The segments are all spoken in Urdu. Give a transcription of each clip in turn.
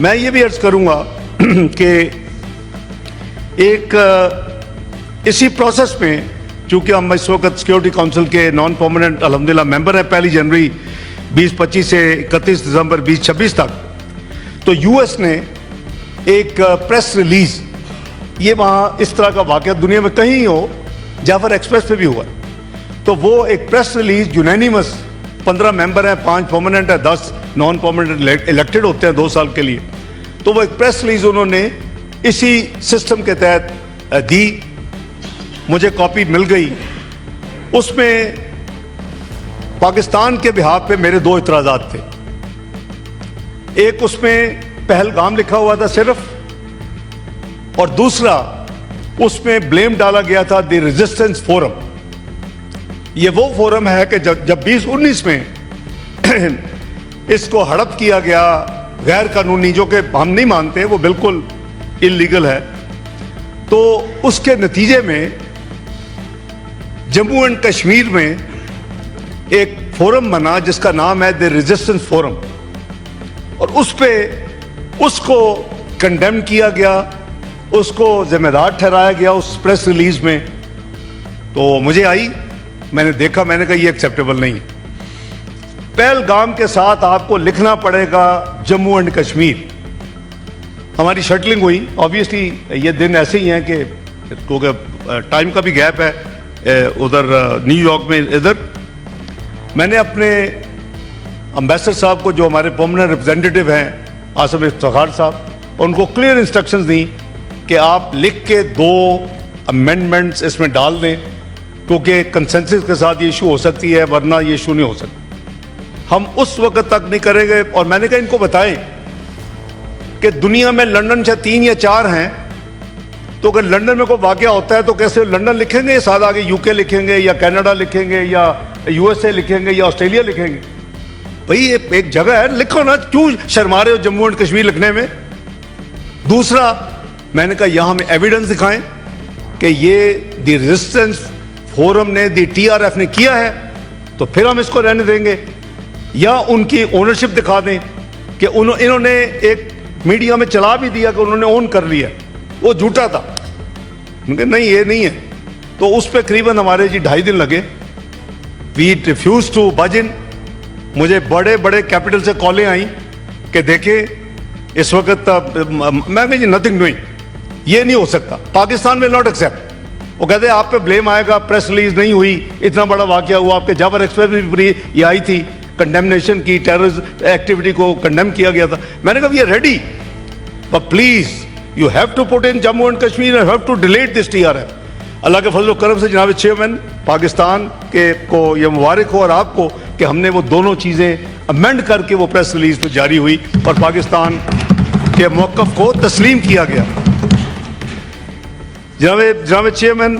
میں یہ بھی عرض کروں گا کہ ایک اسی پروسیس میں چونکہ ہم اس وقت سیکورٹی کونسل کے نان پرماننٹ الحمدللہ ممبر ہیں 1 جنوری 2025 سے 31 دسمبر 2026 تک، تو یو ایس نے ایک پریس ریلیز، یہ وہاں اس طرح کا واقعہ دنیا میں کہیں ہو، جعفر ایکسپریس پہ بھی ہوا، تو وہ ایک پریس ریلیز یونینیمس 15 ممبر ہیں، 5 پرماننٹ ہیں، 10 نان پرماننٹ الیکٹڈ ہوتے ہیں 2 سال کے لیے، تو وہ ایک پریس ریلیز انہوں نے اسی سسٹم کے تحت دی، مجھے کاپی مل گئی۔ اس میں پاکستان کے بہاف پہ میرے 2 اعتراضات تھے۔ ایک اس میں پہلگام لکھا ہوا تھا صرف، اور دوسرا اس میں بلیم ڈالا گیا تھا دی ریزسٹنس فورم۔ یہ وہ فورم ہے کہ جب 2019 میں اس کو ہڑپ کیا گیا غیر قانونی، جو کہ ہم نہیں مانتے، وہ بالکل انلیگل ہے، تو اس کے نتیجے میں جموں اینڈ کشمیر میں ایک فورم بنا جس کا نام ہے دی ریزسٹنس فورم، اور اس پہ اس کو کنڈیم کیا گیا، اس کو ذمہ دار ٹھہرایا گیا اس پریس ریلیز میں۔ تو مجھے آئی، میں نے دیکھا، میں نے کہا یہ ایکسیپٹیبل نہیں ہے۔ پہلگام کے ساتھ آپ کو لکھنا پڑے گا جموں اینڈ کشمیر۔ ہماری شٹلنگ ہوئی، آبویسلی یہ دن ایسے ہی ہیں کہ کیونکہ ٹائم کا بھی گیپ ہے، ادھر نیو یارک میں ادھر میں نے اپنے امبیسڈر صاحب کو، جو ہمارے پرماننٹ ریپرزینٹیٹیو ہیں آصف افتخار صاحب، ان کو کلیئر انسٹرکشنز دیں کہ آپ لکھ کے 2 امینڈمنٹس اس میں ڈال دیں، کیونکہ کنسنسس کے ساتھ یہ ایشو ہو سکتی ہے، ورنہ یہ ایشو نہیں ہو سکتا۔ ہم اس وقت تک نہیں کریں گے، اور میں نے کہا ان کو بتائیں کہ دنیا میں لنڈن سے 3 یا 4 ہیں، تو اگر لنڈن میں کوئی واقعہ ہوتا ہے تو کیسے لنڈن لکھیں گے، ساتھ آگے یو کے لکھیں گے یا کینیڈا لکھیں گے یا یو ایس اے لکھیں گے یا آسٹریلیا لکھیں گے؟ بھئی ایک جگہ ہے، لکھو نا، کیوں شرما رہے ہو جموں اینڈ کشمیر لکھنے میں؟ دوسرا میں نے کہا یہاں ہمیں ایویڈنس دکھائیں کہ یہ دی ریزسٹنس فورم نے، دی ٹی آر ایف نے کیا ہے، تو پھر ہم اس کو رہنے دیں گے، یا ان کی اونرشپ دکھا دیں کہ انہوں نے ایک میڈیا میں چلا بھی دیا کہ انہوں نے اون کر لیا، وہ جھوٹا تھا۔ نہیں، یہ نہیں ہے۔ تو اس پہ قریباً ہمارے 2.5 دن لگے۔ وی ریفیوز ٹو بج ان۔ مجھے بڑے بڑے کیپٹل سے کالیں آئیں کہ دیکھیں اس وقت میں جی نتھنگ ڈوئنگ، یہ نہیں ہو سکتا، پاکستان ول ناٹ ایکسیپٹ۔ وہ کہتے ہیں آپ پہ بلیم آئے گا، پریس ریلیز نہیں ہوئی، اتنا بڑا واقعہ ہوا، آپ کے جعفر ایکسپریس بھی یہ آئی تھی، کنڈیمنیشن کی، ٹیررسٹ ایکٹیویٹی کو کنڈیم کیا گیا تھا۔ میں نے کہا we are ready, but please you have to put in Jammu and Kashmir and have to delete this T R F. اللہ کے فضل و کرم سے جناب چیئرمین پاکستان کے کو یہ مبارک ہو، اور آپ کو، کہ ہم نے وہ دونوں چیزیں امینڈ کر کے وہ پریس ریلیز پہ جاری ہوئی اور پاکستان کے موقف کو تسلیم کیا گیا۔ جناب چیئرمین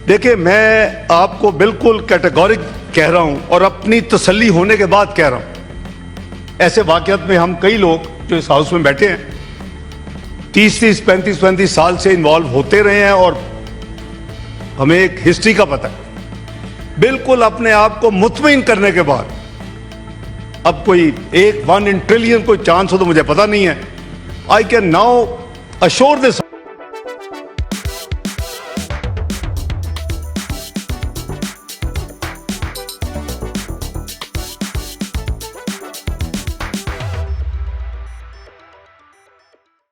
دیکھیں، میں آپ کو بالکل کیٹیگورک کہہ رہا ہوں، اور اپنی تسلی ہونے کے بعد کہہ رہا ہوں، ایسے واقعات میں ہم کئی لوگ جو اس ہاؤس میں بیٹھے ہیں 30 35 سال سے انوالو ہوتے رہے ہیں، اور ہمیں ایک ہسٹری کا پتہ ہے۔ بالکل اپنے آپ کو مطمئن کرنے کے بعد، اب کوئی 1 in ٹریلین کوئی چانس ہو تو مجھے پتہ نہیں ہے، I can now assure this